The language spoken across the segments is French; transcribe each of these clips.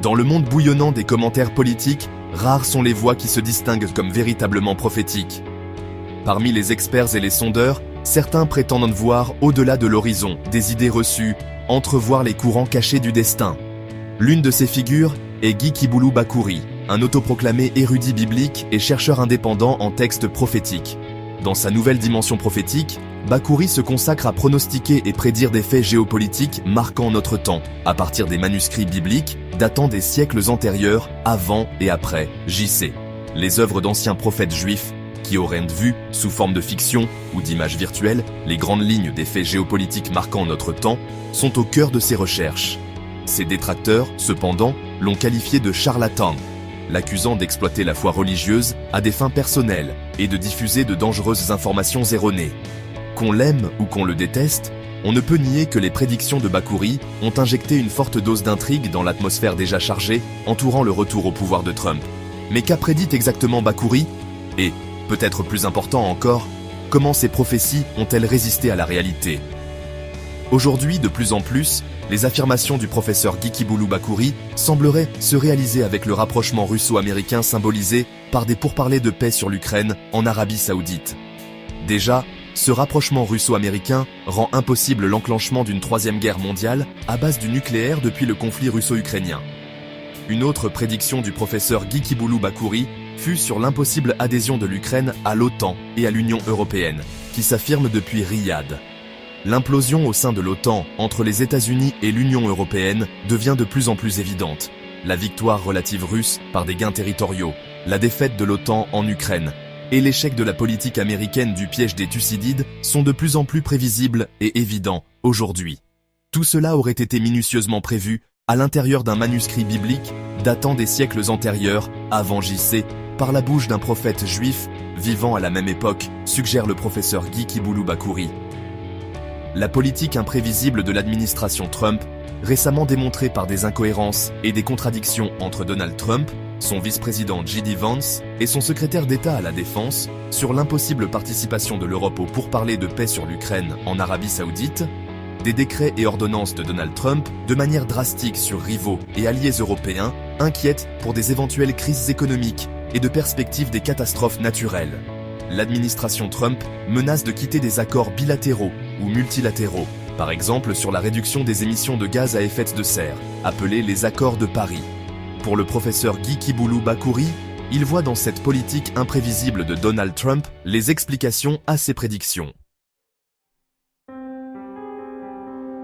Dans le monde bouillonnant des commentaires politiques, rares sont les voix qui se distinguent comme véritablement prophétiques. Parmi les experts et les sondeurs, certains prétendent voir au-delà de l'horizon des idées reçues, entrevoir les courants cachés du destin. L'une de ces figures est Guy Kiboulou Bakouri, un autoproclamé érudit biblique et chercheur indépendant en textes prophétiques. Dans sa nouvelle dimension prophétique, Bakouri se consacre à pronostiquer et prédire des faits géopolitiques marquant notre temps, à partir des manuscrits bibliques datant des siècles antérieurs, avant et après JC. Les œuvres d'anciens prophètes juifs, qui auraient vu, sous forme de fiction ou d'images virtuelles, les grandes lignes des faits géopolitiques marquant notre temps, sont au cœur de ses recherches. Ses détracteurs, cependant, l'ont qualifié de charlatan, l'accusant d'exploiter la foi religieuse à des fins personnelles et de diffuser de dangereuses informations erronées. Qu'on l'aime ou qu'on le déteste, on ne peut nier que les prédictions de Bakouri ont injecté une forte dose d'intrigue dans l'atmosphère déjà chargée entourant le retour au pouvoir de Trump. Mais qu'a prédit exactement Bakouri? Et, peut-être plus important encore, comment ces prophéties ont-elles résisté à la réalité? Aujourd'hui, de plus en plus, les affirmations du professeur Guy Kiboulou Bakouri sembleraient se réaliser avec le rapprochement russo-américain symbolisé par des pourparlers de paix sur l'Ukraine en Arabie Saoudite. Déjà, ce rapprochement russo-américain rend impossible l'enclenchement d'une troisième guerre mondiale à base du nucléaire depuis le conflit russo-ukrainien. Une autre prédiction du professeur Guy Kiboulou Bakouri fut sur l'impossible adhésion de l'Ukraine à l'OTAN et à l'Union européenne, qui s'affirme depuis Riyad. L'implosion au sein de l'OTAN entre les États-Unis et l'Union européenne devient de plus en plus évidente. La victoire relative russe par des gains territoriaux, la défaite de l'OTAN en Ukraine et l'échec de la politique américaine du piège des Thucydides sont de plus en plus prévisibles et évidents aujourd'hui. Tout cela aurait été minutieusement prévu à l'intérieur d'un manuscrit biblique datant des siècles antérieurs, avant JC, par la bouche d'un prophète juif vivant à la même époque, suggère le professeur Guy Kiboulou Bakouri. La politique imprévisible de l'administration Trump, récemment démontrée par des incohérences et des contradictions entre Donald Trump, son vice-président J.D. Vance et son secrétaire d'État à la Défense, sur l'impossible participation de l'Europe aux pourparlers de paix sur l'Ukraine en Arabie Saoudite, des décrets et ordonnances de Donald Trump, de manière drastique sur rivaux et alliés européens, inquiètent pour des éventuelles crises économiques et de perspectives des catastrophes naturelles. L'administration Trump menace de quitter des accords bilatéraux ou multilatéraux, par exemple sur la réduction des émissions de gaz à effet de serre, appelés les accords de Paris. Pour le professeur Guy Kiboulou Bakouri, il voit dans cette politique imprévisible de Donald Trump les explications à ses prédictions.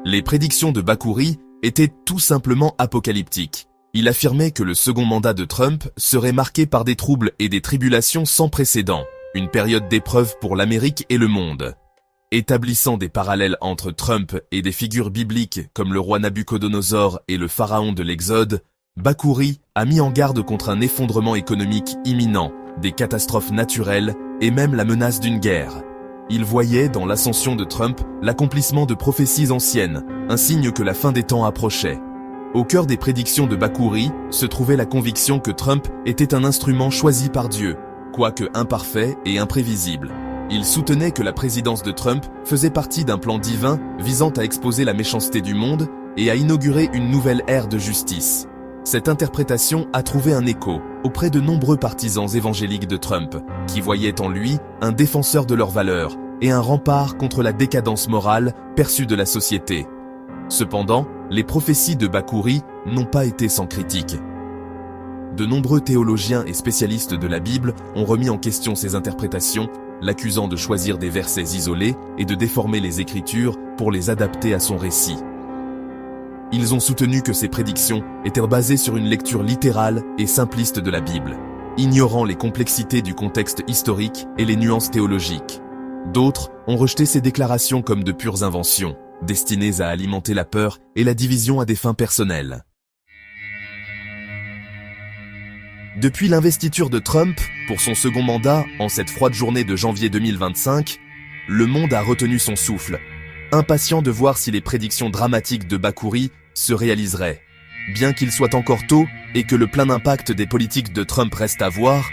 Les prédictions de Bakouri étaient tout simplement apocalyptiques. Il affirmait que le second mandat de Trump serait marqué par des troubles et des tribulations sans précédent, une période d'épreuve pour l'Amérique et le monde. Établissant des parallèles entre Trump et des figures bibliques comme le roi Nabuchodonosor et le pharaon de l'Exode, Bakouri a mis en garde contre un effondrement économique imminent, des catastrophes naturelles et même la menace d'une guerre. Il voyait dans l'ascension de Trump l'accomplissement de prophéties anciennes, un signe que la fin des temps approchait. Au cœur des prédictions de Bakouri se trouvait la conviction que Trump était un instrument choisi par Dieu, quoique imparfait et imprévisible. Il soutenait que la présidence de Trump faisait partie d'un plan divin visant à exposer la méchanceté du monde et à inaugurer une nouvelle ère de justice. Cette interprétation a trouvé un écho auprès de nombreux partisans évangéliques de Trump, qui voyaient en lui un défenseur de leurs valeurs et un rempart contre la décadence morale perçue de la société. Cependant, les prophéties de Bakouri n'ont pas été sans critique. De nombreux théologiens et spécialistes de la Bible ont remis en question ces interprétations, l'accusant de choisir des versets isolés et de déformer les Écritures pour les adapter à son récit. Ils ont soutenu que ces prédictions étaient basées sur une lecture littérale et simpliste de la Bible, ignorant les complexités du contexte historique et les nuances théologiques. D'autres ont rejeté ces déclarations comme de pures inventions, destinées à alimenter la peur et la division à des fins personnelles. Depuis l'investiture de Trump, pour son second mandat, en cette froide journée de janvier 2025, le monde a retenu son souffle, impatient de voir si les prédictions dramatiques de Bakouri se réaliseraient. Bien qu'il soit encore tôt et que le plein impact des politiques de Trump reste à voir,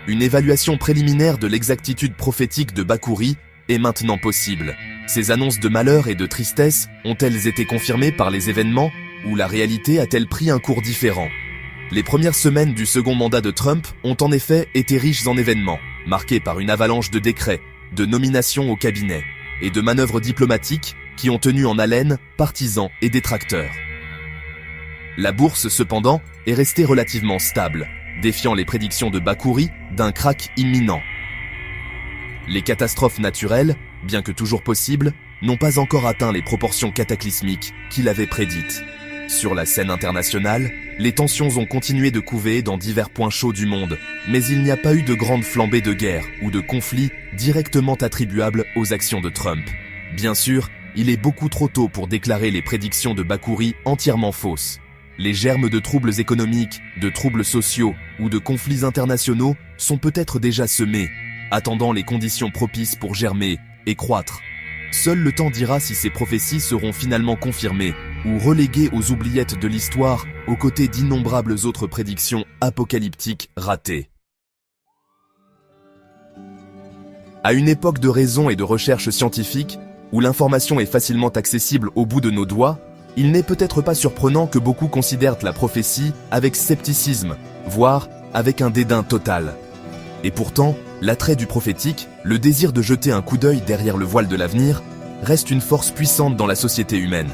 une évaluation préliminaire de l'exactitude prophétique de Bakouri est maintenant possible. Ces annonces de malheur et de tristesse ont-elles été confirmées par les événements ou la réalité a-t-elle pris un cours différent ? Les premières semaines du second mandat de Trump ont en effet été riches en événements, marqués par une avalanche de décrets, de nominations au cabinet et de manœuvres diplomatiques qui ont tenu en haleine partisans et détracteurs. La bourse, cependant, est restée relativement stable, défiant les prédictions de Bakouri d'un krach imminent. Les catastrophes naturelles, bien que toujours possibles, n'ont pas encore atteint les proportions cataclysmiques qu'il avait prédites. Sur la scène internationale, les tensions ont continué de couver dans divers points chauds du monde, mais il n'y a pas eu de grande flambée de guerre ou de conflits directement attribuables aux actions de Trump. Bien sûr, il est beaucoup trop tôt pour déclarer les prédictions de Bakouri entièrement fausses. Les germes de troubles économiques, de troubles sociaux ou de conflits internationaux sont peut-être déjà semés, attendant les conditions propices pour germer et croître. Seul le temps dira si ces prophéties seront finalement confirmées ou reléguées aux oubliettes de l'histoire aux côtés d'innombrables autres prédictions apocalyptiques ratées. À une époque de raison et de recherche scientifique, où l'information est facilement accessible au bout de nos doigts, il n'est peut-être pas surprenant que beaucoup considèrent la prophétie avec scepticisme, voire avec un dédain total. Et pourtant, l'attrait du prophétique, le désir de jeter un coup d'œil derrière le voile de l'avenir, reste une force puissante dans la société humaine.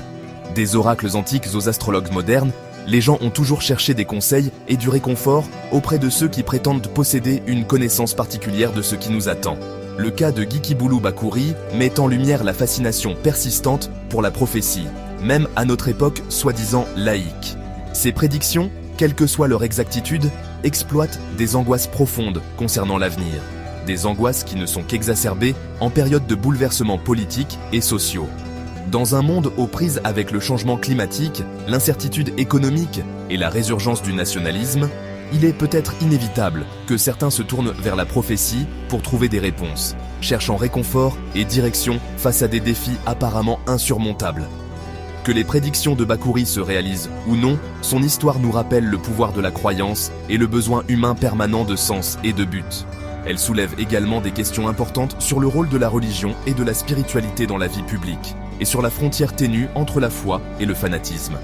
Des oracles antiques aux astrologues modernes, les gens ont toujours cherché des conseils et du réconfort auprès de ceux qui prétendent posséder une connaissance particulière de ce qui nous attend. Le cas de Gikibulu Bakouri met en lumière la fascination persistante pour la prophétie, même à notre époque soi-disant laïque. Ces prédictions, quelle que soit leur exactitude, exploitent des angoisses profondes concernant l'avenir. Des angoisses qui ne sont qu'exacerbées en période de bouleversements politiques et sociaux. Dans un monde aux prises avec le changement climatique, l'incertitude économique et la résurgence du nationalisme, il est peut-être inévitable que certains se tournent vers la prophétie pour trouver des réponses, cherchant réconfort et direction face à des défis apparemment insurmontables. Que les prédictions de Bakouri se réalisent ou non, son histoire nous rappelle le pouvoir de la croyance et le besoin humain permanent de sens et de but. Elle soulève également des questions importantes sur le rôle de la religion et de la spiritualité dans la vie publique, et sur la frontière ténue entre la foi et le fanatisme.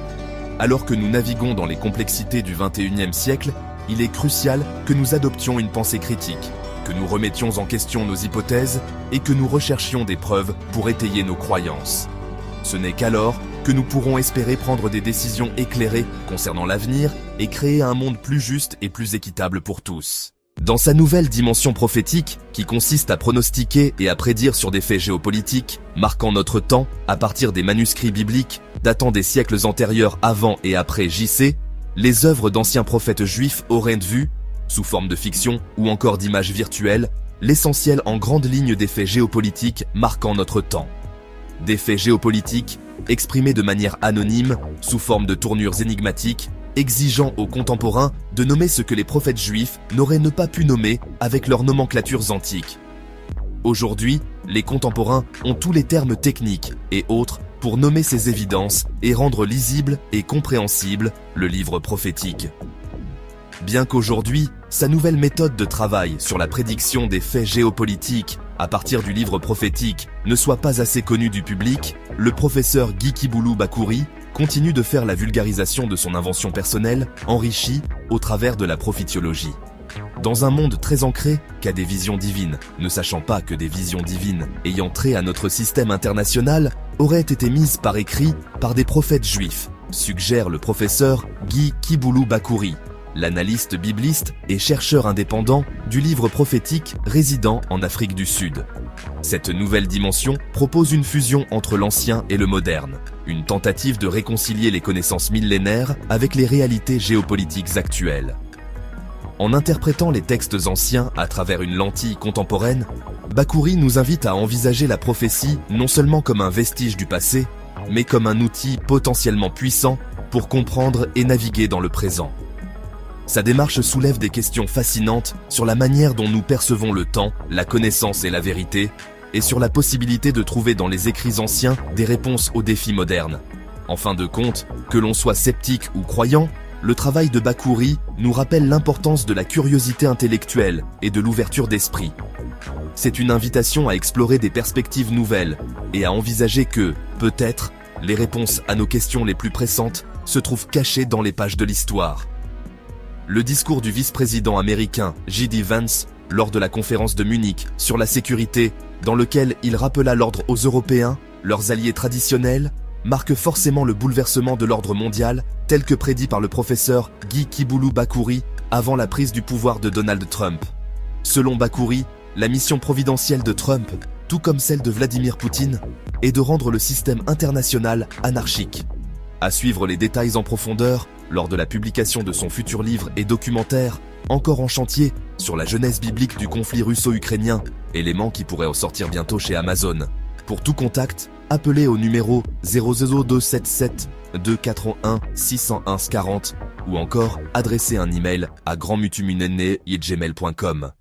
Alors que nous naviguons dans les complexités du XXIe siècle, il est crucial que nous adoptions une pensée critique, que nous remettions en question nos hypothèses et que nous recherchions des preuves pour étayer nos croyances. Ce n'est qu'alors que nous pourrons espérer prendre des décisions éclairées concernant l'avenir et créer un monde plus juste et plus équitable pour tous. Dans sa nouvelle dimension prophétique, qui consiste à pronostiquer et à prédire sur des faits géopolitiques, marquant notre temps à partir des manuscrits bibliques datant des siècles antérieurs avant et après JC, les œuvres d'anciens prophètes juifs auraient vu, sous forme de fiction ou encore d'images virtuelles, l'essentiel en grandes lignes des faits géopolitiques marquant notre temps. Des faits géopolitiques exprimés de manière anonyme, sous forme de tournures énigmatiques, exigeant aux contemporains de nommer ce que les prophètes juifs n'auraient pas pu nommer avec leurs nomenclatures antiques. Aujourd'hui, les contemporains ont tous les termes techniques et autres pour nommer ces évidences et rendre lisible et compréhensible le livre prophétique. Bien qu'aujourd'hui, sa nouvelle méthode de travail sur la prédiction des faits géopolitiques à partir du livre prophétique ne soit pas assez connue du public, le professeur Gikibulu Bakouri continue de faire la vulgarisation de son invention personnelle, enrichie au travers de la prophétiologie. Dans un monde très ancré qu'à des visions divines, ne sachant pas que des visions divines ayant trait à notre système international auraient été mises par écrit par des prophètes juifs, suggère le professeur Gikibulu Bakouri, l'analyste bibliste et chercheur indépendant du livre prophétique résidant en Afrique du Sud. Cette nouvelle dimension propose une fusion entre l'ancien et le moderne, une tentative de réconcilier les connaissances millénaires avec les réalités géopolitiques actuelles. En interprétant les textes anciens à travers une lentille contemporaine, Bakouri nous invite à envisager la prophétie non seulement comme un vestige du passé, mais comme un outil potentiellement puissant pour comprendre et naviguer dans le présent. Sa démarche soulève des questions fascinantes sur la manière dont nous percevons le temps, la connaissance et la vérité, et sur la possibilité de trouver dans les écrits anciens des réponses aux défis modernes. En fin de compte, que l'on soit sceptique ou croyant, le travail de Bakouri nous rappelle l'importance de la curiosité intellectuelle et de l'ouverture d'esprit. C'est une invitation à explorer des perspectives nouvelles et à envisager que, peut-être, les réponses à nos questions les plus pressantes se trouvent cachées dans les pages de l'histoire. Le discours du vice-président américain J.D. Vance lors de la conférence de Munich sur la sécurité, dans lequel il rappela l'ordre aux Européens, leurs alliés traditionnels, marque forcément le bouleversement de l'ordre mondial tel que prédit par le professeur Guy Kiboulou Bakouri avant la prise du pouvoir de Donald Trump. Selon Bakouri, la mission providentielle de Trump, tout comme celle de Vladimir Poutine, est de rendre le système international anarchique. À suivre les détails en profondeur lors de la publication de son futur livre et documentaire, encore en chantier, sur la genèse biblique du conflit russo-ukrainien, élément qui pourrait ressortir bientôt chez Amazon. Pour tout contact, appelez au numéro 00277 241 601 40 ou encore adressez un email à grandmutumunene@gmail.com.